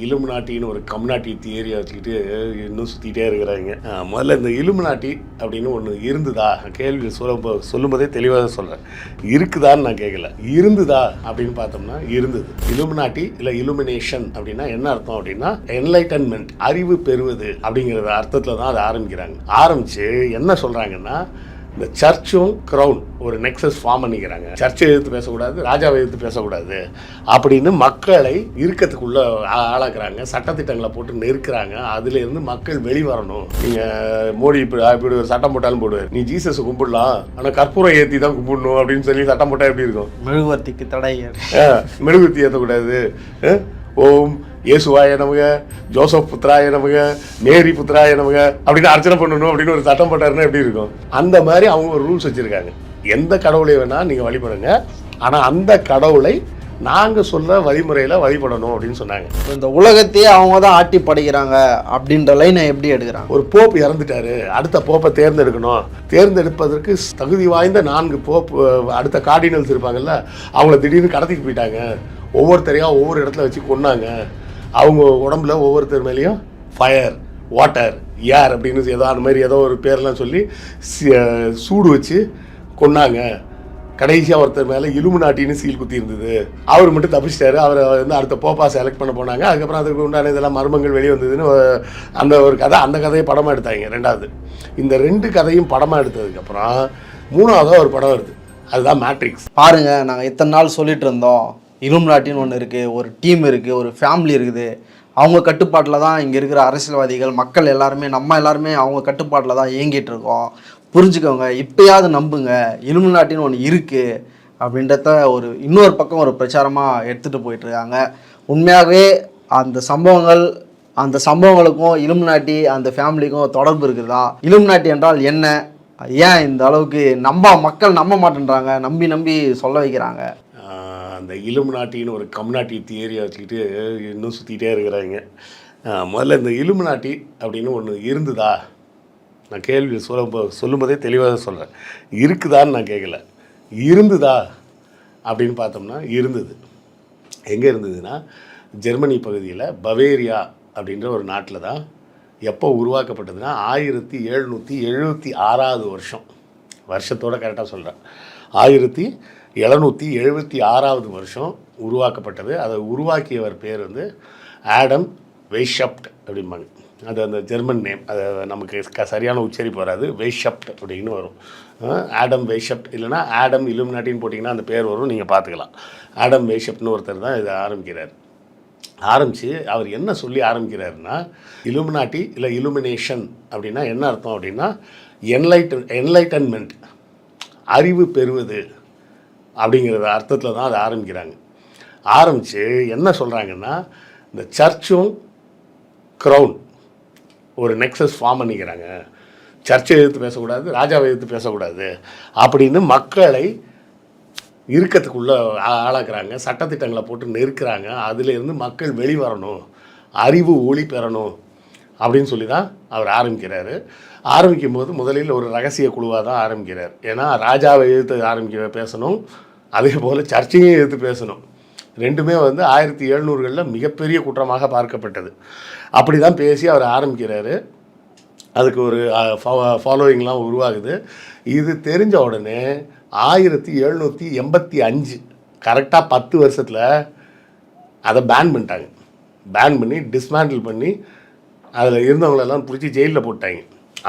இலுமினாட்டின்னு ஒரு கம்னாட்டி தியரியை வச்சுக்கிட்டு இன்னும் சுற்றிட்டே இருக்கிறாங்க. முதல்ல இந்த இலுமினாட்டி அப்படின்னு ஒன்று இருந்துதா கேள்வி சொல்லும்போதே தெளிவாக சொல்கிறேன். இருக்குதான்னு நான் கேட்கல, இருந்துதா அப்படின்னு பார்த்தோம்னா இருந்தது. இலுமினாட்டி இல்லை இலுமினேஷன் அப்படின்னா என்ன அர்த்தம் அப்படின்னா என்லைட்டன்மெண்ட், அறிவு பெறுவது அப்படிங்கிற அர்த்தத்தில் தான் அதை ஆரம்பித்து என்ன சொல்கிறாங்கன்னா, இந்த சர்ச்சும் க்ரௌன் ஒரு நெக்ஸஸ் ஃபார்ம் பண்ணிக்கிறாங்க. சர்ச்சை எதிர்த்து பேசக்கூடாது, ராஜாவை எதிர்த்து பேசக்கூடாது அப்படின்னு மக்களை இறுக்கத்துக்குள்ள ஆளாக்குறாங்க. சட்டத்திட்டங்களை போட்டு நெருக்கிறாங்க. அதுலேருந்து மக்கள் வெளிவரணும். நீங்கள் மோடி இப்படி ஒரு சட்டம் போட்டாலும் போடுவார், நீ ஜீசஸ் கும்பிடலாம் ஆனால் கற்பூரம் ஏற்றி தான் கும்பிடணும் அப்படின்னு சொல்லி சட்டம் போட்டால் எப்படி இருக்கும்? மெழுகுவர்த்திக்கு தடை, மெழுகுவர்த்தி ஏற்றக்கூடாது, ஓம் இயேசுவாய நமக, ஜோசப் புத்திராய நமக, மேரி புத்திராய நமக அப்படின்னு அர்ச்சனை பண்ணணும் அப்படின்னு ஒரு சட்டம் போட்டாருன்னா எப்படி இருக்கும்? அந்த மாதிரி அவங்க ஒரு ரூல்ஸ் வச்சுருக்காங்க. எந்த கடவுளை வேணால் நீங்கள் வழிபடுங்க, ஆனால் அந்த கடவுளை நாங்கள் சொல்கிற வழிமுறையில் வழிபடணும் அப்படின்னு சொன்னாங்க. இந்த உலகத்தையே அவங்க தான் ஆட்டி படைக்கிறாங்க அப்படின்ற லைனை எப்படி எடுக்கிறாங்க? ஒரு போப் இறந்துட்டாரு, அடுத்த போப்பை தேர்ந்தெடுக்கணும். தேர்ந்தெடுப்பதற்கு தகுதி வாய்ந்த 4 போப் அடுத்த கார்டினல்ஸ் இருப்பாங்கல்ல, அவங்கள திடீர்னு கடத்திட்டு போயிட்டாங்க. ஒவ்வொருத்தரையாக ஒவ்வொரு இடத்துல வச்சு கொன்னாங்க. அவங்க உடம்புல ஒவ்வொருத்தர் மேலேயும் ஃபயர், வாட்டர், ஏர் அப்படின்னு ஏதோ அந்த மாதிரி ஏதோ ஒரு பேர்லாம் சொல்லி சூடு வச்சு கொன்னாங்க. கடைசியாக ஒருத்தர் மேலே இலுமினாட்டின்னு சீல் குத்தி இருந்தது. அவர் மட்டும் தப்பிச்சிட்டாரு. அவரை வந்து அடுத்த போப்பா செலக்ட் பண்ண போனாங்க. அதுக்கப்புறம் அதுக்கு உண்டான இதெல்லாம் மர்மங்கள் வெளியே வந்ததுன்னு அந்த ஒரு கதை, அந்த கதையை படமாக எடுத்தாங்க. 2வது இந்த 2 கதையும் படமாக எடுத்ததுக்கப்புறம் 3வதாக ஒரு படம் வருது, அதுதான் மேட்ரிக்ஸ். பாருங்கள், நாங்கள் இத்தனை நாள் சொல்லிட்டு இருந்தோம், இலுமினாட்டின்னு ஒன்று இருக்குது, ஒரு டீம் இருக்குது, ஒரு ஃபேமிலி இருக்குது, அவங்க கட்டுப்பாட்டில் தான் இங்கே இருக்கிற அரசியல்வாதிகள், மக்கள் எல்லாருமே, நம்ம எல்லாருமே அவங்க கட்டுப்பாட்டில் தான் இயங்கிட்டு இருக்கோம், புரிஞ்சுக்கோங்க, இப்போயாவது நம்புங்க, இலுமினாட்டின்னு ஒன்று இருக்குது அப்படின்றத ஒரு இன்னொரு பக்கம் ஒரு பிரச்சாரமாக எடுத்துகிட்டு போயிட்டுருக்காங்க. உண்மையாகவே அந்த சம்பவங்களுக்கும் இலுமினாட்டி அந்த ஃபேமிலிக்கும் தொடர்பு இருக்குதா? இலுமினாட்டி என்றால் என்ன? ஏன் இந்த அளவுக்கு மக்கள் நம்ப மாட்டேன்றாங்க, நம்பி சொல்ல வைக்கிறாங்க? அந்த இலுமினாட்டின்னு ஒரு கம்னாட்டி தியரியை வச்சுக்கிட்டு இன்னும் சுற்றிட்டே இருக்கிறாங்க. முதல்ல இந்த இலுமினாட்டி அப்படின்னு ஒன்று இருந்துதா நான் கேள்வி சொல்லும்போதே தெளிவாக சொல்கிறேன். இருக்குதான்னு நான் கேட்கல, இருந்துதா அப்படின்னு பார்த்தோம்னா இருந்தது. எங்கே இருந்ததுன்னா, ஜெர்மனி பகுதியில் பவேரியா அப்படின்ற ஒரு நாட்டில் தான். எப்போ உருவாக்கப்பட்டதுன்னா 1776 வருஷத்தோடு கரெக்டாக சொல்கிறேன், 1776 வருஷம் உருவாக்கப்பட்டது. அதை உருவாக்கியவர் பேர் வந்து ஆடம் வெய்ஷப்ட் அப்படிம்பாங்க. அது அந்த ஜெர்மன் நேம், அது நமக்கு சரியான உச்சரிப்பு வராது, வெய்ஷப்ட் அப்படின்னு வரும். ஆடம் வெய்ஷப்ட் இல்லைனா ஆடம் இலுமினாட்டின்னு போட்டிங்கன்னா அந்த பேர் வரும், நீங்கள் பார்த்துக்கலாம். ஆடம் வெய்ஷப்ட்னு ஒருத்தர் தான் இதை ஆரம்பித்து அவர் என்ன சொல்லி ஆரம்பிக்கிறாருன்னா, இலுமினாட்டி இல்லை இலுமினேஷன் அப்படின்னா என்ன அர்த்தம் அப்படின்னா என்லைட்டன்மெண்ட், அறிவு பெறுவது அப்படிங்கிற அர்த்தத்தில் தான் அதை ஆரம்பித்து என்ன சொல்கிறாங்கன்னா, இந்த சர்ச்சும் க்ரௌன் ஒரு நெக்ஸஸ் ஃபார்ம் பண்ணிக்கிறாங்க. சர்ச்சை எதிர்த்து பேசக்கூடாது, ராஜாவை எதிர்த்து பேசக்கூடாது அப்படின்னு மக்களை இறுக்கத்துக்குள்ளே ஆளாக்குறாங்க. சட்டத்திட்டங்களை போட்டு நெருக்கிறாங்க. அதிலேருந்து மக்கள் வெளிவரணும், அறிவு ஒளி பெறணும் அப்படின்னு சொல்லி தான் அவர் ஆரம்பிக்கும் போது முதலில் ஒரு ரகசிய குழுவாக தான் ஆரம்பிக்கிறார். ஏன்னா ராஜாவை எதிர்த்து பேசணும், அதே போல் சர்ச்சையும் எதிர்த்து பேசணும். ரெண்டுமே வந்து 1700களில் மிகப்பெரிய குற்றமாக பார்க்கப்பட்டது. அப்படி தான் பேசி அவர் ஆரம்பிக்கிறாரு. அதுக்கு ஒரு ஃபாலோவிங்லாம் உருவாகுது. இது தெரிஞ்ச உடனே 1785 கரெக்டாக 10 வருஷத்தில் அதை பேன் பண்ணிட்டாங்க. பேன் பண்ணி டிஸ்மேண்டில் பண்ணி அதில் இருந்தவங்களெல்லாம் பிடிச்சி ஜெயிலில் போட்டாங்க.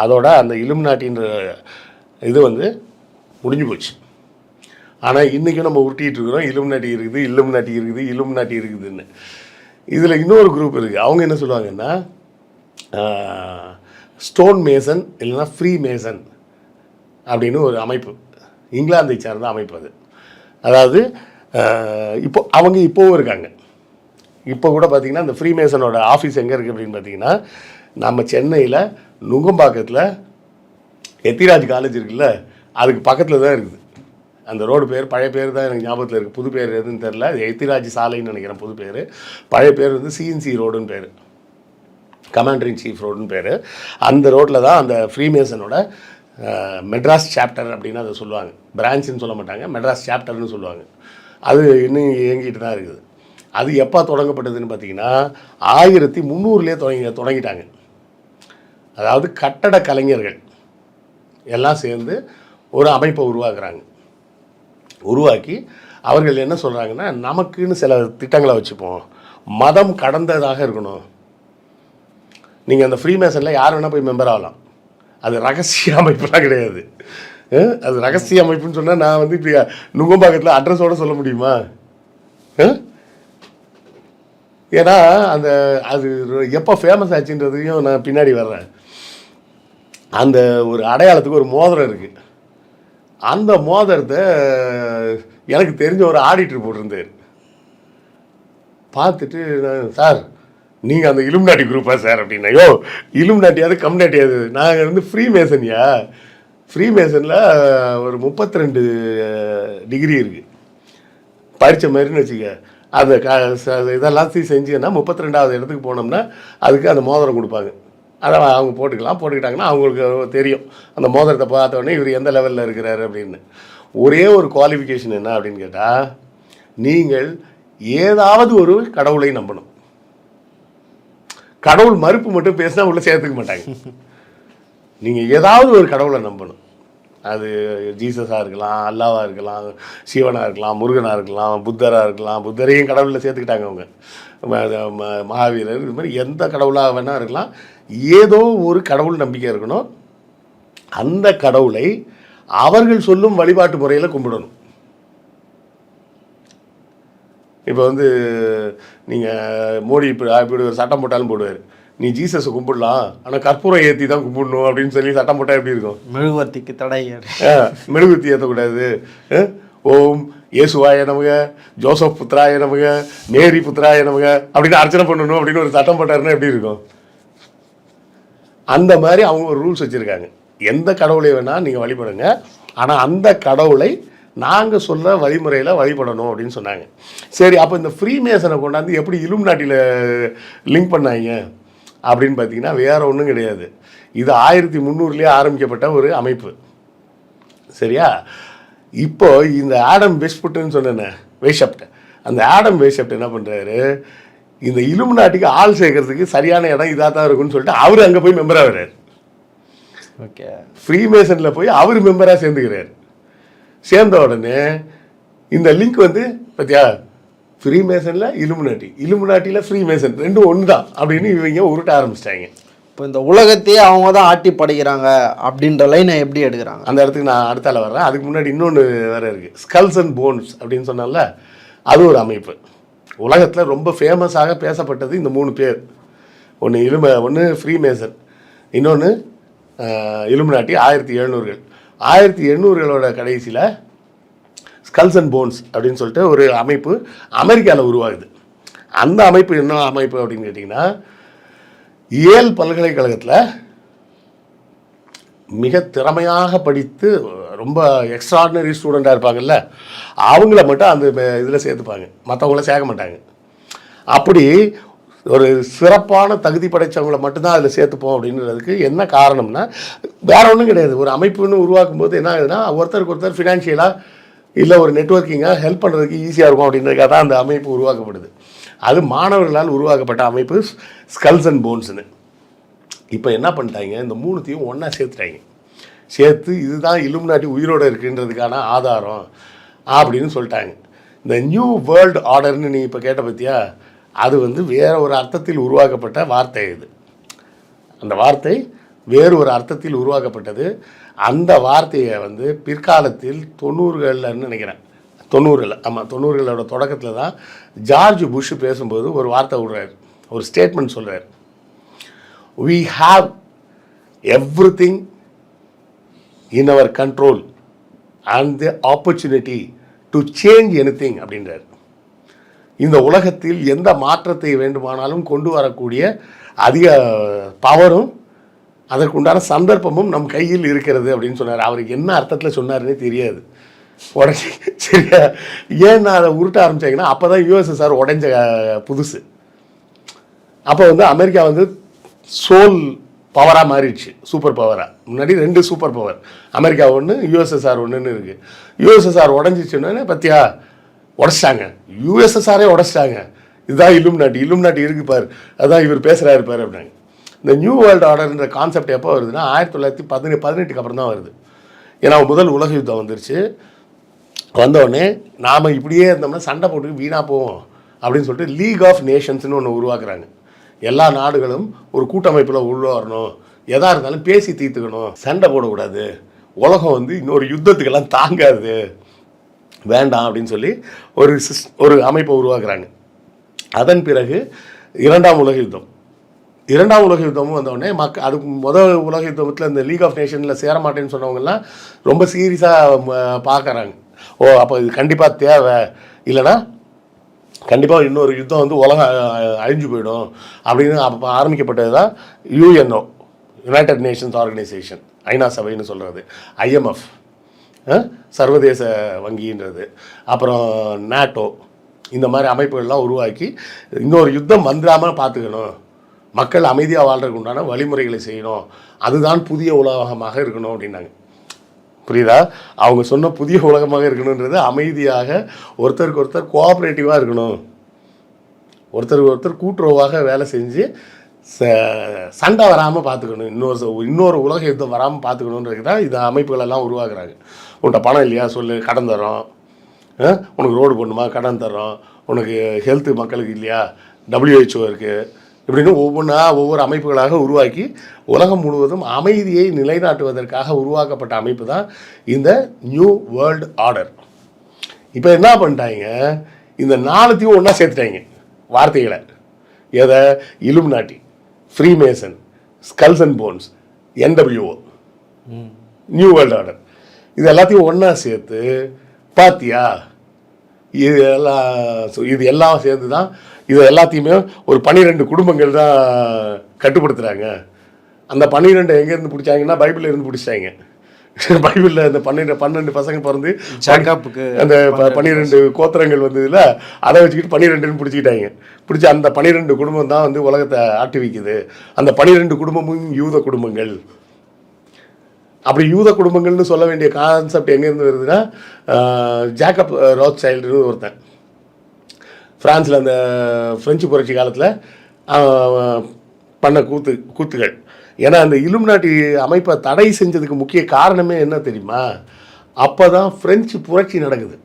அதோட அந்த இலுமினாட்டின்ற இது வந்து முடிஞ்சு போச்சு. ஆனால் இன்றைக்கும் நம்ம உருட்டிகிட்டு இருக்கிறோம், இலுமினாட்டி இருக்குதுன்னு. இதில் இன்னொரு குரூப் இருக்குது. அவங்க என்ன சொல்லுவாங்கன்னா, ஸ்டோன் மேசன் இல்லைன்னா ஃப்ரீ மேசன் அப்படின்னு ஒரு அமைப்பு, இங்கிலாந்தை சார்ந்த அமைப்பு அது. அதாவது அவங்க இப்போவும் இருக்காங்க. இப்போ கூட பார்த்திங்கன்னா இந்த ஃப்ரீ மேசனோட ஆஃபீஸ் எங்கே இருக்குது அப்படின்னு பார்த்தீங்கன்னா, நம்ம சென்னையில் நுங்கம்பாக்கத்தில் எத்திராஜ் காலேஜ் இருக்குல்ல, அதுக்கு பக்கத்தில் தான் இருக்குது. அந்த ரோடு பேர் பழைய பேர் தான் எனக்கு ஞாபகத்தில் இருக்குது, புது பேர் எதுன்னு தெரில. எத்திராஜ் சாலைன்னு நினைக்கிறேன் புது பேர். பழைய பேர் வந்து சிஎன்சி ரோடுன்னு பேர், கமாண்டர் இன் சீஃப் ரோடுன்னு பேர். அந்த ரோட்டில் தான் அந்த ஃப்ரீமேசனோட மெட்ராஸ் சாப்டர் அப்படின்னு அதை சொல்லுவாங்க. பிரான்ச்சுன்னு சொல்ல மாட்டாங்க, மெட்ராஸ் சாப்டர்னு சொல்லுவாங்க. அது இன்னும் இயங்கிட்டு தான் இருக்குது. அது எப்போ தொடங்கப்பட்டதுன்னு பார்த்தீங்கன்னா 1300லேயே தொடங்கிட்டாங்க. அதாவது கட்டட கலைஞர்கள் எல்லாம் சேர்ந்து ஒரு அமைப்பை உருவாக்கி அவர்கள் என்ன சொல்கிறாங்கன்னா, நமக்குன்னு சில திட்டங்களை வச்சுப்போம், மதம் கடந்ததாக இருக்கணும். நீங்கள் அந்த ஃப்ரீமேசனில் யார் வேணால் போய் மெம்பர் ஆகலாம், அது ரகசிய அமைப்புலாம் கிடையாது. அது ரகசிய அமைப்புன்னு சொன்னால் நான் வந்து இப்படி நுங்கம்பாக்கத்தில் அட்ரஸோடு சொல்ல முடியுமா? ஏன்னா அது எப்போ ஃபேமஸ் ஆச்சுன்றதையும் நான் பின்னாடி வர்றேன். அந்த ஒரு அடையாளத்துக்கு ஒரு மோதிரம் இருக்குது. அந்த மோதிரத்தை எனக்கு தெரிஞ்ச ஒரு ஆடிட்டர் போட்டிருந்தார். பார்த்துட்டு சார் நீங்கள் அந்த இலுமினாட்டி குரூப்பா சார் அப்படின்னா, யோ இலுமினாட்டியாவது கம்னாட்டியாவது, நாங்கள் வந்து ஃப்ரீமேசன்யா. ஃப்ரீமேசனில் ஒரு 32 டிகிரி இருக்குது படித்த மாதிரின்னு வச்சுக்க. அந்த இதெல்லாம் செஞ்சீங்கன்னா 32வது இடத்துக்கு போனோம்னா அதுக்கு அந்த மோதிரம் கொடுப்பாங்க. அதை அவங்க போட்டுக்கிட்டாங்கன்னா அவங்களுக்கு தெரியும் அந்த மோதிரத்தை பார்த்தோன்னே இவர் எந்த லெவலில் இருக்கிறாரு அப்படின்னு. ஒரே ஒரு குவாலிஃபிகேஷன் என்ன அப்படின்னு கேட்டால், நீங்கள் ஏதாவது ஒரு கடவுளை நம்பணும். கடவுள் மறுப்பு மட்டும் பேசினா உள்ளே சேர்த்துக்க மாட்டாங்க. நீங்கள் ஏதாவது ஒரு கடவுளை நம்பணும். அது ஜீசஸாக இருக்கலாம், அல்லாவாக இருக்கலாம், சிவனாக இருக்கலாம், முருகனாக இருக்கலாம், புத்தராக இருக்கலாம். புத்தரையும் கடவுளில் சேர்த்துக்கிட்டாங்க அவங்க. மகாவீரர், இது மாதிரி எந்த கடவுளாக வேணால் இருக்கலாம். ஏதோ ஒரு கடவுள் நம்பிக்கை இருக்கணும். அந்த கடவுளை அவர்கள் சொல்லும் வழிபாட்டு முறையில் கும்பிடணும். இப்போ வந்து நீங்கள் மோடி இப்படி ஒரு சட்டம் போட்டாலும் போடுவார், நீ ஜீசஸை கும்பிடலாம் ஆனால் கற்பூரம் ஏற்றி தான் கும்பிடணும் அப்படின்னு சொல்லி சட்டம் போட்டால் எப்படி இருக்கும்? மெழுகுவர்த்திக்கு தடை, மெழுகுவர்த்தி ஏற்றக்கூடாது, ஓம் இயேசுவாய நமக, ஜோசப் புத்திராய நமக, மேரி புத்திராய நமக அப்படின்னு அர்ச்சனை பண்ணணும் அப்படின்னு ஒரு சட்டம் போட்டாருன்னா எப்படி இருக்கும்? அந்த மாதிரி அவங்க ஒரு ரூல்ஸ் வச்சுருக்காங்க. எந்த கடவுளை வேணால் நீங்கள் வழிபடுங்க, ஆனால் அந்த கடவுளை நாங்கள் சொல்கிற வழிமுறையில் வழிபடணும் அப்படின்னு சொன்னாங்க. சரி, அப்போ இந்த ஃப்ரீமேசனை கொண்டாந்து எப்படி இலுமினாட்டியில் லிங்க் பண்ணாங்க அப்படின்னு பார்த்தீங்கன்னா வேறு ஒன்றும் கிடையாது. இது 1300லேயே ஆரம்பிக்கப்பட்ட ஒரு அமைப்பு. சரியா? இப்போ இந்த ஆடம் வெஸ்ட்புட்டுன்னு சொன்னேன்னு வெய்ஷப்ட், அந்த ஆடம் வெய்ஷப்ட் என்ன பண்ணுறாரு, இந்த இலுமினாட்டிக்கு ஆள் சேர்க்கறதுக்கு சரியான இடம் இதாக தான் இருக்குன்னு சொல்லிட்டு அவர் அங்கே போய் மெம்பராக வர்றார். ஓகே, ஃப்ரீமேசனில் போய் அவர் மெம்பராக சேர்ந்துக்கிறார். சேர்ந்த உடனே இந்த லிங்க் வந்து பார்த்தியா, ஃப்ரீமேசனில் இலுமினாட்டியில் ஃப்ரீமேசன் ரெண்டும் ஒன்று தான் அப்படின்னு இவங்க உருட்ட ஆரம்பிச்சிட்டாங்க. இப்போ இந்த உலகத்தையே அவங்க தான் ஆட்டி படைக்கிறாங்க அப்படின்ற லைனை எப்படி எடுக்கிறாங்க? அந்த இடத்துக்கு நான் அடுத்தால வர்றேன். அதுக்கு முன்னாடி இன்னொன்று வேறு இருக்குது. ஸ்கல்ஸ் அண்ட் போன்ஸ் அப்படின்னு சொன்னால அது ஒரு அமைப்பு. உலகத்தில் ரொம்ப ஃபேமஸாக பேசப்பட்டது இந்த 3 பேர். ஒன்று ஃப்ரீமேசன், இன்னொன்று இலுமினாட்டி 1700கள். 1800களோட கடைசியில் ஸ்கல்ஸ் அண்ட் போன்ஸ் அப்படின்னு சொல்லிட்டு ஒரு அமைப்பு அமெரிக்காவில் உருவாகுது. அந்த அமைப்பு என்ன அமைப்பு அப்படின்னு கேட்டிங்கன்னா, ஏல் பல்கலைக்கழகத்தில் மிக திறமையாக படித்து ரொம்ப எக்ஸ்ட்ராடினரி ஸ்டூடெண்ட்டாக இருப்பாங்கல்ல, அவங்கள மட்டும் அந்த இதில் சேர்த்துப்பாங்க, மற்றவங்கள சேர்க்க மாட்டாங்க. அப்படி ஒரு சிறப்பான தகுதி படைத்தவங்களை மட்டும்தான் அதில் சேர்த்துப்போம் அப்படின்றதுக்கு என்ன காரணம்னா வேற ஒன்றும் கிடையாது. ஒரு அமைப்புன்னு உருவாக்கும் போது என்ன ஆகுதுன்னா, ஒருத்தருக்கு ஒருத்தர் ஃபினான்ஷியலாக இல்லை ஒரு நெட்வொர்க்கிங்காக ஹெல்ப் பண்ணுறதுக்கு ஈஸியாக இருக்கும் அப்படின்றதுக்காக தான் அந்த அமைப்பு உருவாக்கப்படுது. அது மாணவர்களால் உருவாக்கப்பட்ட அமைப்பு ஸ்கல்ஸ் அண்ட் போன்ஸ்னு. இப்போ என்ன பண்ணிட்டாங்க, இந்த 3த்தையும் ஒன்றா சேர்த்து இதுதான் இலுமினாட்டி உயிரோடு இருக்குன்றதுக்கான ஆதாரம் அப்படின்னு சொல்லிட்டாங்க. இந்த நியூ வேர்ல்டு ஆர்டர்னு நீ இப்போ கேட்ட பற்றியா, அது வந்து வேறு ஒரு அர்த்தத்தில் உருவாக்கப்பட்ட வார்த்தை. இது அந்த வார்த்தை வேறு ஒரு அர்த்தத்தில் உருவாக்கப்பட்டது. அந்த வார்த்தையை வந்து பிற்காலத்தில் 90களில்னு நினைக்கிறேன், 90களில், ஆமாம் 90களோட தொடக்கத்தில் தான் ஜார்ஜ் புஷ் பேசும்போது ஒரு வார்த்தை விடுறாரு, ஒரு ஸ்டேட்மெண்ட் சொல்கிறார். we have everything in our control and the opportunity to change anything அப்படின்றார். இந்த உலகத்தில் எந்த மாற்றத்தை வேண்டுமானாலும் கொண்டு வரக்கூடிய அதிக பவரும் அதற்குண்டான சந்தர்ப்பமும் நம் கையில் இருக்கிறது அப்படின்னு சொன்னார். அவருக்கு என்ன அர்த்தத்தில் சொன்னார்னே தெரியாது. உடனே சரியா, ஏன் நான் அதை உருட்ட ஆரம்பித்தாங்கன்னா, அப்போ தான் யுஎஸ்எஸ்ஆர் உடைஞ்ச புதுசு. அப்போ வந்து அமெரிக்கா வந்து சோல் பவராக மாறிடுச்சு, சூப்பர் பவராக. முன்னாடி 2 சூப்பர் பவர், அமெரிக்கா ஒன்று, யுஎஸ்எஸ்ஆர் ஒன்றுன்னு இருக்குது. யுஎஸ்எஸ்ஆர் உடஞ்சிச்சுன்னு பற்றியா உடச்சிட்டாங்க, யுஎஸ்எஸ்ஆரே உடச்சிட்டாங்க. இதுதான் இலுமினாட்டி இருக்கு பாரு, அதான் இவர் பேசுகிறாரு பாரு அப்படின்னாங்க. இந்த நியூ வேர்ல்டு ஆர்டர்ன்ற கான்செப்ட் எப்போ வருதுன்னா 1918 அப்புறம் தான் வருது. ஏன்னா முதல் உலக யுத்தம் வந்துருச்சு. வந்தோடனே நாம் இப்படியே இருந்தோம்னா சண்டை போட்டு வீணாக போவோம் அப்படின்னு சொல்லிட்டு லீக் ஆஃப் நேஷன்ஸ்னு ஒன்று உருவாக்குறாங்க. எல்லா நாடுகளும் ஒரு கூட்டமைப்பில் உள்ள வரணும், எதாக இருந்தாலும் பேசி தீர்த்துக்கணும், சண்டை போடக்கூடாது, உலகம் வந்து இன்னொரு யுத்தத்துக்கெல்லாம் தாங்காது, வேண்டாம் அப்படின்னு சொல்லி ஒரு அமைப்பை உருவாக்குறாங்க. அதன் பிறகு இரண்டாம் உலக யுத்தமும் வந்தோடனே அதுக்கு முதல் உலக யுத்தத்தில் இந்த லீக் ஆஃப் நேஷனில் சேர மாட்டேன்னு சொன்னவங்கெல்லாம் ரொம்ப சீரியஸாக பார்க்குறாங்க. ஓ அப்போ இது கண்டிப்பாக தேவை, இல்லைனா கண்டிப்பாக இன்னொரு யுத்தம் வந்து உலகம் அழிஞ்சு போயிடும் அப்படின்னு அப்போ ஆரம்பிக்கப்பட்டது தான் யுஎன்ஓ, யுனைடெட் நேஷன்ஸ் ஆர்கனைசேஷன், ஐநா சபைன்னு சொல்கிறது, ஐஎம்எஃப் சர்வதேச வங்கின்றது, அப்புறம் நேட்டோ, இந்த மாதிரி அமைப்புகள்லாம் உருவாக்கி இன்னொரு யுத்தம் வந்துடாமல் பார்த்துக்கணும், மக்கள் அமைதியாக வாழ்றதுக்கு உண்டான வழிமுறைகளை செய்யணும், அதுதான் புதிய உலகமாக இருக்கணும் அப்படின்னாங்க. புரியுதா? அவங்க சொன்ன புதிய உலகமாக இருக்கணுன்றது அமைதியாக ஒருத்தருக்கு ஒருத்தர் கோஆப்ரேட்டிவாக இருக்கணும், ஒருத்தருக்கு ஒருத்தர் கூட்டுறவாக வேலை செஞ்சு சண்டை வராமல் பார்த்துக்கணும், இன்னொரு உலக யுத்தம் வராமல் பார்த்துக்கணுன்றது தான் இந்த அமைப்புகளெல்லாம் உருவாக்குறாங்க. உன்கிட்ட பணம் இல்லையா சொல்லு, கடன் தரோம், உனக்கு ரோடு போடணுமா கடன் தரோம், உனக்கு ஹெல்த்து மக்களுக்கு இல்லையா WHO இருக்குது, இப்படின்னு ஒவ்வொரு அமைப்புகளாக உருவாக்கி உலகம் முழுவதும் அமைதியை நிலைநாட்டுவதற்காக உருவாக்கப்பட்ட அமைப்பு தான் இந்த நியூ வேர்ல்டு ஆர்டர். இப்போ என்ன பண்ணிட்டாங்க, இந்த நாலுத்தையும் ஒன்றா சேர்த்துட்டாங்க வார்த்தைகளை. எதை? Illuminati, freemason, skulls and bones, NWO, new world order, இது எல்லாத்தையும் ஒன்றா சேர்த்து பாத்தியா, இது எல்லாம் சேர்ந்து தான் இது எல்லாத்தையுமே ஒரு 12 குடும்பங்கள் தான் கட்டுப்படுத்துகிறாங்க. அந்த 12 எங்கேருந்து பிடிச்சாங்கன்னா பைபிளில் இருந்து பிடிச்சாங்க. பைபிளில் அந்த 12 பசங்க பிறந்து ஜேக்கப்புக்கு அந்த 12 கோத்திரங்கள் வந்ததில் அதை வச்சுக்கிட்டு 12ன்னு பிடிச்சிக்கிட்டாங்க. பிடிச்சி அந்த 12 குடும்பம் தான் வந்து உலகத்தை ஆட்டி வைக்குது. அந்த 12 குடும்பமும் யூத குடும்பங்கள். அப்படி யூத குடும்பங்கள்னு சொல்ல வேண்டிய கான்செப்ட் எங்கேருந்து வருதுன்னா, ஜேக்கப் ரோத்சைல்டுன்னு ஒருத்தன் ஃப்ரான்ஸில் அந்த ஃப்ரெஞ்சு புரட்சி காலத்தில் பண்ண கூத்துகள். ஏன்னா அந்த இலுமினாட்டி அமைப்பை தடை செஞ்சதுக்கு முக்கிய காரணமே என்ன தெரியுமா? அப்போ தான் ஃப்ரெஞ்சு புரட்சி நடக்குது.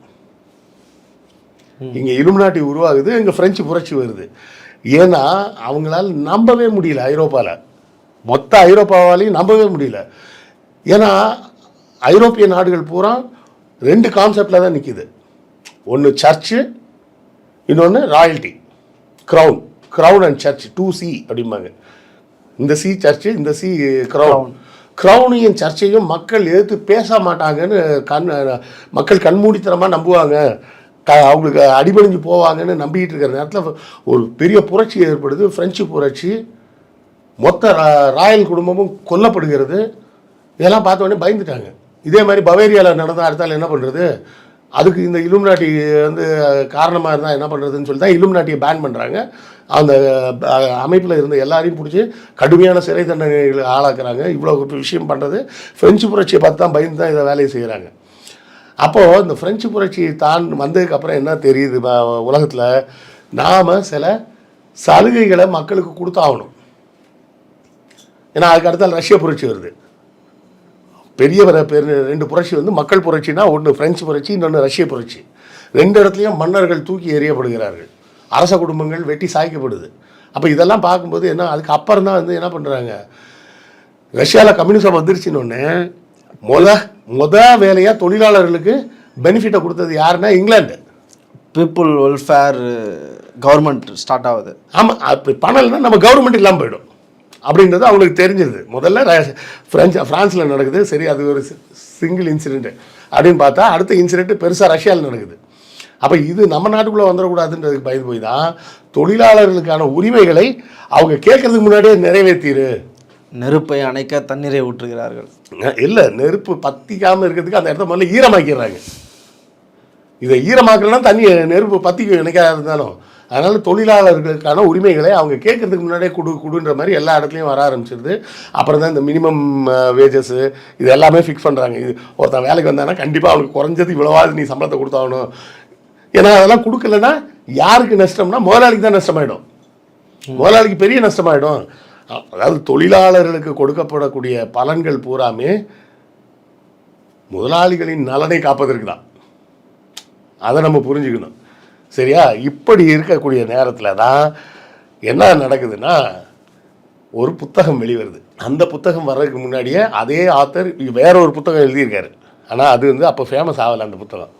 இங்கே இலுமினாட்டி உருவாகுது, இங்கே ஃப்ரெஞ்சு புரட்சி வருது. ஏன்னா அவங்களால நம்பவே முடியல, மொத்த ஐரோப்பாவாலையும் நம்பவே முடியல. ஏன்னா ஐரோப்பிய நாடுகள் பூரா 2 கான்செப்டில் தான் நிற்கிது. ஒன்று சர்ச்சு, இன்னொன்று royalty, crown and search, 2C அப்படிம்பாங்க. இந்த சி சர்ச்சு, இந்த சி க்ரௌனையும் சர்ச்சையும் மக்கள் எதிர்த்து பேச மாட்டாங்கன்னு மக்கள் கண்மூடித்தனமாக நம்புவாங்க, அவங்களுக்கு அடிபணிஞ்சு போவாங்கன்னு நம்பிக்கிட்டு இருக்கிற நேரத்தில் ஒரு பெரிய புரட்சி ஏற்படுது, ஃப்ரெஞ்சு புரட்சி. மொத்த ராயல் குடும்பமும் கொல்லப்படுகிறது. இதெல்லாம் பார்த்த உடனே பயந்துட்டாங்க. இதே மாதிரி பவேரியாவில் நடந்தால் அடுத்தால் என்ன பண்ணுறது, அதுக்கு இந்த இலுமினாட்டி வந்து காரணமாக இருந்தால் என்ன பண்ணுறதுன்னு சொல்லி தான் இலுமினாட்டியை பேன் பண்ணுறாங்க. அந்த அமைப்பில் இருந்த எல்லாரையும் பிடிச்சி கடுமையான சிறை தண்டனைகளை ஆளாக்குறாங்க. இவ்வளோ விஷயம் பண்ணுறது ஃப்ரெஞ்சு புரட்சியை பார்த்து தான் பயந்து தான் இதை வேலையை செய்கிறாங்க. அப்போது இந்த ஃப்ரெஞ்சு புரட்சி வந்ததுக்கப்புறம் என்ன தெரியுது, உலகத்தில் நாம் சில சலுகைகளை மக்களுக்கு கொடுத்தாகணும். ஏன்னா அதுக்கு அடுத்தால் ரஷ்ய புரட்சி வருது. பெரிய 2 புரட்சி வந்து மக்கள் புரட்சினா, ஒன்று ஃப்ரெஞ்சு புரட்சி, இன்னொன்று ரஷ்ய புரட்சி. 2 இடத்துலையும் மன்னர்கள் தூக்கி எறியப்படுகிறார்கள், அரச குடும்பங்கள் வெட்டி சாய்க்கப்படுது. அப்போ இதெல்லாம் பார்க்கும்போது என்ன, அதுக்கு அப்புறம் தான் வந்து என்ன பண்ணுறாங்க, ரஷ்யாவில் கம்யூனிசம் வந்துருச்சுன்னொன்னே முத வேலையாக தொழிலாளர்களுக்கு பெனிஃபிட்டை கொடுத்தது யாருன்னா England. People welfare government start ஆகுது. ஆமாம், அப்படி பணம் இல்லைன்னா நம்ம கவர்மெண்ட் இல்லாமல் போயிடும் அப்படின்றது அவங்களுக்கு தெரிஞ்சிருது. முதல்ல ஃப்ரான்ஸில் நடக்குது, சரி அது ஒரு சிங்கிள் இன்சிடென்ட்டு அப்படின்னு பார்த்தா அடுத்த இன்சிடென்ட் பெருசாக ரஷ்யாவில் நடக்குது. அப்போ இது நம்ம நாட்டுக்குள்ளே வந்துடக்கூடாதுன்றதுக்கு பயந்து போய் தான் தொழிலாளர்களுக்கான உரிமைகளை அவங்க கேட்கறதுக்கு முன்னாடியே நிறைவேற்றிடு. நெருப்பை அணைக்க தண்ணீரை ஊற்றுகிறார்கள். இல்லை, நெருப்பு பற்றிக்காமல் இருக்கிறதுக்கு அந்த இடத்த முதல்ல ஈரமாக்கிடுறாங்க. இதை ஈரமாக்கலன்னா நெருப்பு பற்றிக்க நினைக்காத இருந்தாலும், அதனால் தொழிலாளர்களுக்கான உரிமைகளை அவங்க கேட்கறதுக்கு முன்னாடியே கொடுன்ற மாதிரி எல்லா இடத்துலையும் வர ஆரம்பிச்சிருது. அப்புறம் தான் இந்த மினிமம் வேஜஸ்ஸு இது எல்லாமே ஃபிக்ஸ் பண்ணுறாங்க. இது ஒருத்தன் வேலைக்கு வந்தாங்கன்னா கண்டிப்பாக அவனுக்கு குறைஞ்சது இவ்வளவாது நீ சம்பளத்தை கொடுத்தாகணும். ஏன்னா அதெல்லாம் கொடுக்கலன்னா யாருக்கு நஷ்டம்னா முதலாளிக்கு தான் நஷ்டமாயிடும், முதலாளிக்கு பெரிய நஷ்டமாயிடும். அதாவது தொழிலாளர்களுக்கு கொடுக்கப்படக்கூடிய பலன்கள் பூராமே முதலாளிகளின் நலனை காப்பதற்கு தான். அதை நம்ம புரிஞ்சுக்கணும், சரியா? இப்படி இருக்கக்கூடிய நேரத்தில் தான் என்ன நடக்குதுன்னா, ஒரு புத்தகம் வெளிவருது. அந்த புத்தகம் வர்றதுக்கு முன்னாடியே அதே ஆத்தர் வேற ஒரு புத்தகம் எழுதியிருக்காரு. ஆனால் அது வந்து அப்போ ஃபேமஸ் ஆகலை அந்த புத்தகம்.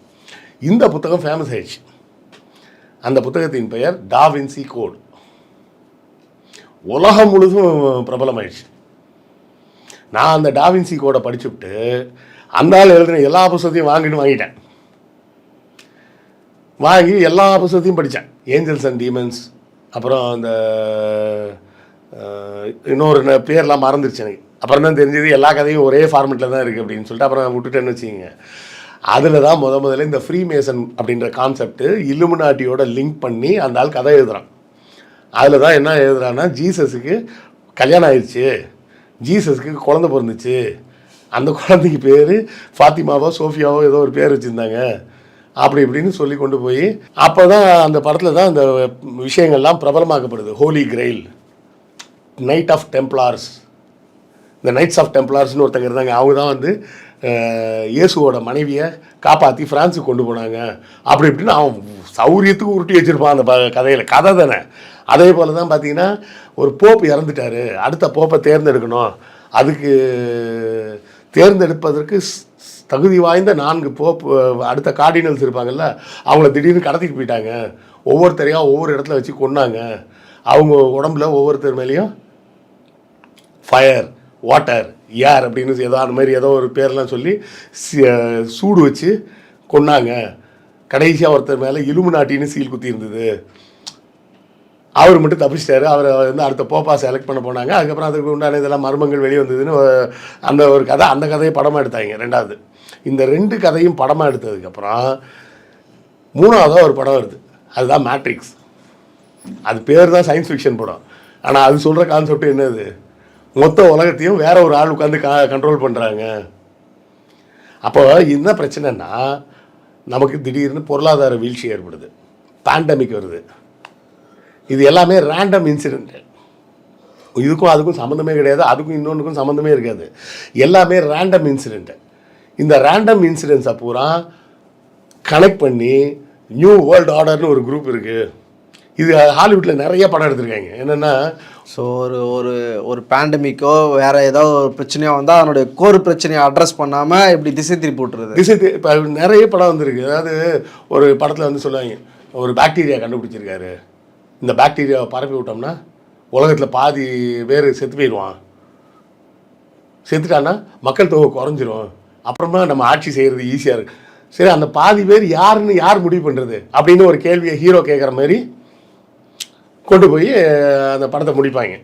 இந்த புத்தகம் ஃபேமஸ் ஆயிடுச்சு. அந்த புத்தகத்தின் பெயர் டா வின்சி கோட். உலகம் முழுதும் பிரபலமாயிடுச்சு. நான் அந்த டா வின்சி கோடை படிச்சுவிட்டு அந்த ஆள் எழுதின எல்லா புத்தகத்தையும் வாங்கிட்டேன். வாங்கி எல்லா புத்தகத்தையும் படித்தேன். ஏஞ்சல்ஸ் அண்ட் டீமன்ஸ், அப்புறம் அந்த இன்னொரு பேர்லாம் மறந்துருச்சு எனக்கு. அப்புறம் தான் தெரிஞ்சது எல்லா கதையும் ஒரே ஃபார்மெட்டில் தான் இருக்குது அப்படின்னு சொல்லிட்டு அப்புறம் விட்டுட்டேன்னு வச்சுக்கோங்க. அதில் தான் முதல்ல இந்த ஃப்ரீ மேசன் அப்படின்ற கான்செப்ட்டு இல்லுமினாட்டியோட லிங்க் பண்ணி அந்த ஆள் கதை எழுதுகிறான். அதில் தான் என்ன எழுதுறான்னா, ஜீசஸுக்கு கல்யாணம் ஆயிடுச்சு, ஜீசஸுக்கு குழந்தை பிறந்துச்சு, அந்த குழந்தைக்கு பேர் ஃபாத்திமாவோ சோஃபியாவோ ஏதோ ஒரு பேர் வச்சுருந்தாங்க, அப்படி இப்படின்னு சொல்லி கொண்டு போய் அப்போ தான் அந்த படத்தில் தான் அந்த விஷயங்கள்லாம் பிரபலமாக்கப்படுது. ஹோலி கிரெயில், நைட் ஆஃப் டெம்ப்ளார்ஸ், இந்த நைட்ஸ் ஆஃப் டெம்ப்ளார்ஸ்னு ஒருத்தங்க இருந்தாங்க. அவங்க தான் வந்து இயேசுவோட மனைவியை காப்பாற்றி ஃப்ரான்ஸுக்கு கொண்டு போனாங்க, அப்படி இப்படின்னு அவன் சௌரியத்துக்கு உருட்டி வச்சுருப்பான் அந்த கதையில். கதை தானே. அதே போல் தான் பார்த்தீங்கன்னா, ஒரு போப்பு இறந்துட்டார், அடுத்த போப்பை தேர்ந்தெடுக்கணும், அதுக்கு தேர்ந்தெடுப்பதற்கு தகுதி வாய்ந்த 4 போப்பு அடுத்த கார்டினல்ஸ் இருப்பாங்கல்ல, அவங்கள திடீர்னு கடத்திட்டு போயிட்டாங்க, ஒவ்வொருத்தரையாக ஒவ்வொரு இடத்துல வச்சு கொன்னாங்க, அவங்க உடம்புல ஒவ்வொருத்தர் மேலேயும் ஃபயர், வாட்டர், ஏர் அப்படின்னு ஏதோ அந்த மாதிரி ஏதோ ஒரு பேர்லாம் சொல்லி சூடு வச்சு கொன்னாங்க. கடைசியாக ஒருத்தர் மேலே இலுமினாட்டின்னு சீல் குத்தி இருந்தது, அவர் மட்டும் தப்பிச்சிட்டாரு. அவரை வந்து அடுத்த போப்பா செலக்ட் பண்ண போனாங்க. அதுக்கப்புறம் அதுக்கு உண்டான இதெல்லாம் மர்மங்கள் வெளியே வந்ததுன்னு அந்த ஒரு கதை, அந்த கதையை படமாக எடுத்தாங்க. 2வது இந்த 2 கதையும் படமாக எடுத்ததுக்கப்புறம் 3வதாக ஒரு படம் வருது, அதுதான் மேட்ரிக்ஸ். அது பேர் தான் சயின்ஸ் ஃபிக்ஷன் படம், ஆனால் அது சொல்கிற கான்செப்ட் என்னது, மொத்த உலகத்தையும் வேற ஒரு ஆள் உட்காந்து கண்ட்ரோல் பண்ணுறாங்க. அப்போ என்ன பிரச்சனைன்னா, நமக்கு திடீர்னு பொருளாதார வீழ்ச்சி ஏற்படுது, பேண்டமிக் வருது, இது எல்லாமே ரேண்டம் இன்சிடென்ட். இதுக்கும் அதுக்கும் சம்மந்தமே கிடையாது, அதுக்கும் இன்னொன்றுக்கும் சம்மந்தமே இருக்காது, எல்லாமே ரேண்டம் இன்சிடென்ட். இந்த ரேண்டம் இன்சிடென்ட்ஸை பூரா கனெக்ட் பண்ணி நியூ வேர்ல்டு ஆர்டர்னு ஒரு குரூப் இருக்குது. இது ஹாலிவுட்டில் நிறைய படம் எடுத்திருக்காங்க. என்னென்னா, ஸோ ஒரு ஒரு பேண்டமிக்கோ வேறு ஏதோ ஒரு பிரச்சனையோ வந்தால் அதனுடைய கோர் பிரச்சனையை அட்ரஸ் பண்ணாமல் இப்படி திசை திருப்பி விட்டுருது. இப்போ நிறைய படம் வந்துருக்கு. அதாவது ஒரு படத்தில் வந்து சொல்லுவாங்க, ஒரு பாக்டீரியா கண்டுபிடிச்சிருக்காரு, இந்த பாக்டீரியாவை பரப்பி விட்டோம்னா உலகத்தில் பாதி பேர் செத்து போயிடுவான், செத்துட்டான்னா மக்கள் தொகை குறைஞ்சிரும், அப்புறமா நம்ம ஆட்சி செய்கிறது ஈஸியாக இருக்குது. சரி, அந்த பாதி பேர் யாருன்னு யார் முடிவு பண்ணுறது அப்படின்னு ஒரு கேள்வியை ஹீரோ கேட்குற மாதிரி கொண்டு போய் அந்த படத்தை முடிப்பாங்க.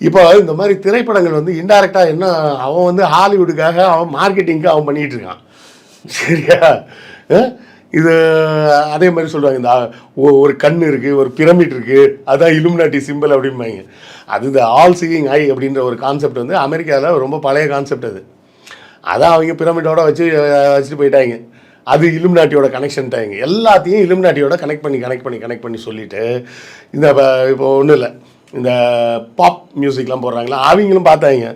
இப்போ இந்த மாதிரி திரைப்படங்கள் வந்து இன்டைரக்டாக என்ன, அவன் வந்து ஹாலிவுட்டுக்காக அவன் மார்க்கெட்டிங்க்கு அவன் பண்ணிகிட்டு இருக்கான், சரியா? இது அதே மாதிரி சொல்லுவாங்க, இந்த ஒரு கண் இருக்குது, ஒரு பிரமிட் இருக்குது, அதுதான் இலுமினாட்டி சிம்பிள் அப்படிம்பாங்க. அது இந்த ஆல் சீயிங் ஐ அப்படின்ற ஒரு கான்செப்ட் வந்து அமெரிக்காவில் ரொம்ப பழைய கான்செப்ட். அதான் அவங்க பிரமிட்டோட வச்சுட்டு போயிட்டாங்க. அது இலுமினாட்டியோட கனெக்ஷன் டாங்க. எல்லாத்தையும் இலுமினாட்டியோட கனெக்ட் பண்ணி சொல்லிவிட்டு, இந்த இப்போ ஒன்றும் இல்லை, இந்த பாப் மியூசிக்லாம் போடுறாங்களா, அவங்களும் பார்த்தாங்க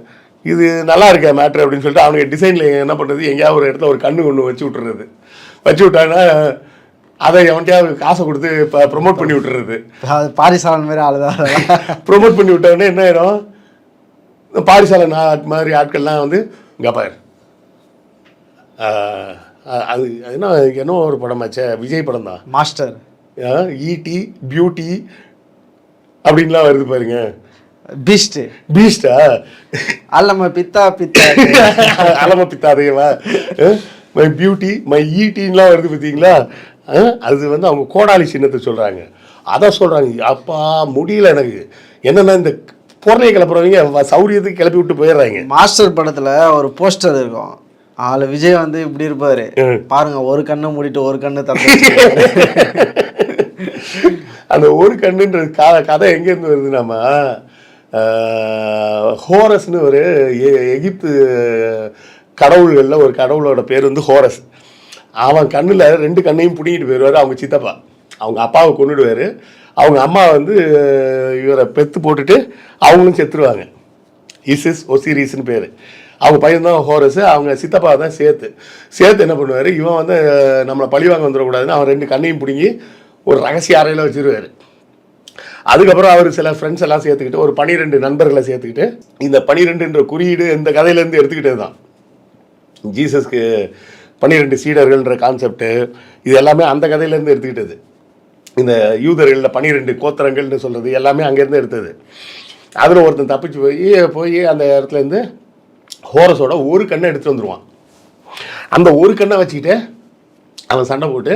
இது நல்லா இருக்க மேட்ரு அப்படின்னு சொல்லிட்டு அவனுக்கு டிசைனில் என்ன பண்ணுறது, எங்கேயாவது ஒரு இடத்துல ஒரு கண்ணு ஒன்று வச்சு விட்டாங்கன்னா அதை எவன்ட்டையாவது காசை கொடுத்து இப்போ ப்ரொமோட் பண்ணி விட்டுறது. பாரிசாலன் மாதிரி ஆளுதான் ப்ரொமோட் பண்ணி விட்டோடனே என்ன ஆயிடும், பாரிசாலன் மாதிரி ஆட்கள்லாம் வந்து இங்கே பாரு, அது என்ன ஒரு படமாச்சே, விஜய் படம் தான், மாஸ்டர், ஈடி, பியூட்டி அப்படின்லாம் வருது பாருங்க, பீஸ்டா அல்லம பித்தா அலம பித்தாதையவா, மை பியூட்டி மை ஈட்டின்லாம் வருது பார்த்தீங்களா. அது வந்து அவங்க கோடாலி சின்னத்தை சொல்கிறாங்க, அதை சொல்கிறாங்க. அப்பா முடியல எனக்கு, என்னென்னா இந்த பொருளையை கிளப்புறவங்க சௌரியத்துக்கு கிளப்பி விட்டு போயிடுறாங்க. மாஸ்டர் படத்தில் ஒரு போஸ்டர் இருக்கும், அதில் விஜய் வந்து இப்படி இருப்பார் பாருங்க, ஒரு கண்ணை மூடிட்டு ஒரு கண்ணு தப்பு. அந்த ஒரு கண்ணுன்ற கதை எங்கேருந்து வருதுனாமா, ஹோரஸ்னு ஒரு எகிப்து கடவுள்களில் ஒரு கடவுளோட பேர் வந்து ஹோரஸ். அவன் கண்ணில் 2 கண்ணையும் பிடிக்கிட்டு போயிடுவார் அவங்க சித்தப்பா. அவங்க அப்பாவை கொன்னுடுவார், அவங்க அம்மா வந்து இவரை பெத்து போட்டுட்டு அவங்களும் செத்துருவாங்க. இசிஸ் ஒசிரிஸ்னு பேர். அவங்க பையன் தான் ஹோரஸ், அவங்க சித்தப்பா தான் சேத்து என்ன பண்ணுவார், இவன் வந்து நம்மளை பழிவாங்க வந்துடக்கூடாதுன்னு அவன் 2 கண்ணையும் பிடுங்கி ஒரு ரகசிய அறையில் வச்சுருவார். அதுக்கப்புறம் அவர் சில ஃப்ரெண்ட்ஸ் எல்லாம் சேர்த்துக்கிட்டு ஒரு 12 நண்பர்களை சேர்த்துக்கிட்டு இந்த 12ன்ற குறியீடு இந்த கதையிலேருந்து எடுத்துக்கிட்டது தான். ஜீசஸ்க்கு 12 சீடர்கள்ன்ற கான்செப்டு இது எல்லாமே அந்த கதையிலேருந்து எடுத்துக்கிட்டது. இந்த யூதர்களில் 12 கோத்திரங்கள்னு சொல்கிறது எல்லாமே அங்கேருந்து எடுத்தது. அதில் ஒருத்தன் தப்பிச்சு போய் அந்த இடத்துலேருந்து ஹோரஸோட ஒரு கண்ணை எடுத்துகிட்டு வந்துடுவான். அந்த ஒரு கண்ணை வச்சுக்கிட்டு அவன் சண்டை போட்டு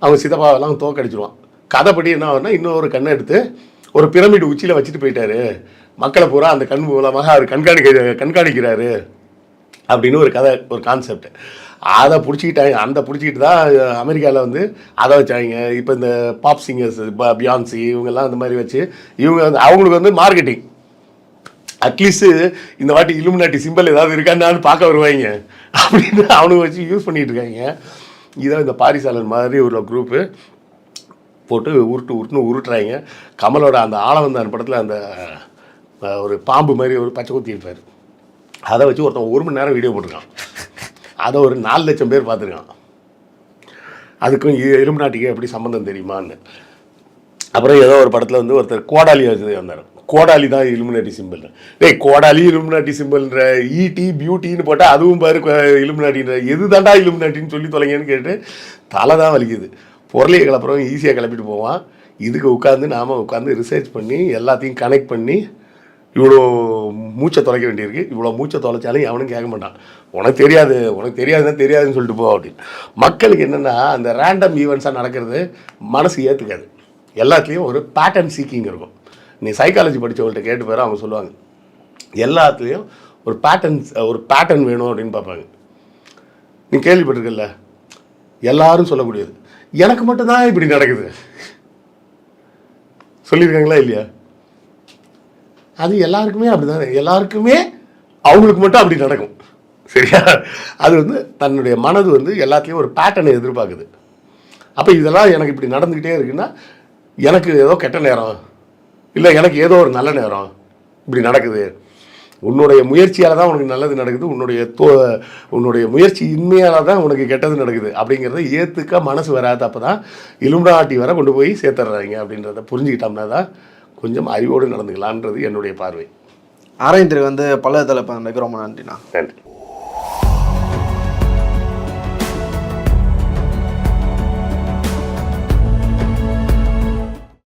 அவன் சித்தப்பாவெல்லாம் தோக்கடிச்சிடுவான். கதைப்படி என்ன ஆகுனா இன்னொரு கண்ணை எடுத்து ஒரு பிரமிடு உச்சியில் வச்சுட்டு போயிட்டாரு, மக்களை பூரா அந்த கண் மூலமாக அவர் கண்காணிக்கிறாரு அப்படின்னு ஒரு கதை, ஒரு கான்செப்ட். அதை பிடிச்சிக்கிட்டாங்க. அந்த பிடிச்சிக்கிட்டு தான் அமெரிக்காவில் வந்து அதை வச்சாங்க. இப்போ இந்த பாப் சிங்கர்ஸ் பியான்சி இவங்கெல்லாம் அந்த மாதிரி வச்சு இவங்க வந்து அவங்களுக்கு வந்து மார்க்கெட்டிங், அட்லீஸ்ட்டு இந்த வாட்டி இலுமினாட்டி சிம்பிள் ஏதாவது இருக்கான்னு பார்க்க வருவாங்க அப்படின்னு அவனுக்கு வச்சு யூஸ் பண்ணிகிட்டு இருக்காங்க. இதான் இந்த பாரிசாலன் மாதிரி ஒரு குரூப்பு போட்டு உருட்டுறாங்க. கமலோட அந்த ஆளவந்தான் படத்தில் அந்த ஒரு பாம்பு மாதிரி ஒரு பச்சை குத்தி இருப்பார், அதை வச்சு ஒருத்தன் 1 மணி நேரம் வீடியோ போட்டிருக்கான். அதை ஒரு 4 லட்சம் பேர் பார்த்துருக்கான். அதுக்கும் இலுமினாட்டிக்கு எப்படி சம்மந்தம் தெரியுமான்னு. அப்புறம் ஏதோ ஒரு படத்தில் வந்து ஒருத்தர் கோடாலி வச்சு வந்தார். கோடாலி தான் இலுமினாட்டி சிம்பிள். டேய் கோடாலி இலுமினாட்டி சிம்பிள்ன்ற ஈடி பியூட்டின்னு போட்டால் அதுவும் பாரு இலுமினாட்டின்ற, எது தாண்டா இலுமினாட்டின்னு சொல்லி தொலைங்கன்னு கேட்டு தலை தான் வலிக்குது. பொருளையை கிளப்புறோம் ஈஸியாக கிளப்பிட்டு போவான். இதுக்கு நாம் உட்காந்து ரிசர்ச் பண்ணி எல்லாத்தையும் கனெக்ட் பண்ணி இவ்வளோ மூச்சை தொலைக்க வேண்டியிருக்கு. இவ்வளோ மூச்சை தொலைச்சாலும் எவனும் கேட்க மாட்டான். உனக்கு தெரியாதுன்னா தெரியாதுன்னு சொல்லிட்டு போ அப்படின்னு. மக்களுக்கு என்னென்னா அந்த ரேண்டம் ஈவெண்ட்ஸாக நடக்கிறது மனசு ஏற்றுக்காது. எல்லாத்துலேயும் ஒரு பேட்டர்ன் சீக்கிங் இருக்கும். நீ சைக்காலஜி படித்தவங்கள்ட்ட கேட்டு போகிற அவங்க சொல்லுவாங்க எல்லாத்துலேயும் ஒரு பேட்டர்ன் வேணும் அப்படின்னு பார்ப்பாங்க. நீ கேள்விப்பட்டிருக்கல, எல்லாரும் சொல்லக்கூடியது எனக்கு மட்டும்தான் இப்படி நடக்குது சொல்லியிருக்காங்களா இல்லையா? அது எல்லாருக்குமே அப்படி தான், எல்லாருக்குமே அவங்களுக்கு மட்டும் அப்படி நடக்கும். சரியா? அது வந்து தன்னுடைய மனது வந்து எல்லாத்துலேயும் ஒரு பேட்டர்னை எதிர்பார்க்குது. அப்போ இதெல்லாம் எனக்கு இப்படி நடந்துக்கிட்டே இருக்குன்னா எனக்கு ஏதோ கெட்ட நேரம் இல்லை, எனக்கு ஏதோ ஒரு நல்ல நேரம் இப்படி நடக்குது. உன்னுடைய முயற்சியால் தான் உனக்கு நல்லது நடக்குது, உன்னுடைய முயற்சி இன்மையால் தான் உனக்கு கெட்டது நடக்குது அப்படிங்கிறத ஏற்றுக்க மனசு வராது. அப்போ தான் இலுமினாட்டி வரை கொண்டு போய் சேர்த்துட்றாங்க அப்படின்றத புரிஞ்சுக்கிட்டோம்னா தான் கொஞ்சம் அறிவோடு நடந்துக்கலான்றது என்னுடைய பார்வை. ஆராய்ந்திற்கு வந்து பல தலைப்பு ரொம்ப நன்றிண்ணா. நன்றி.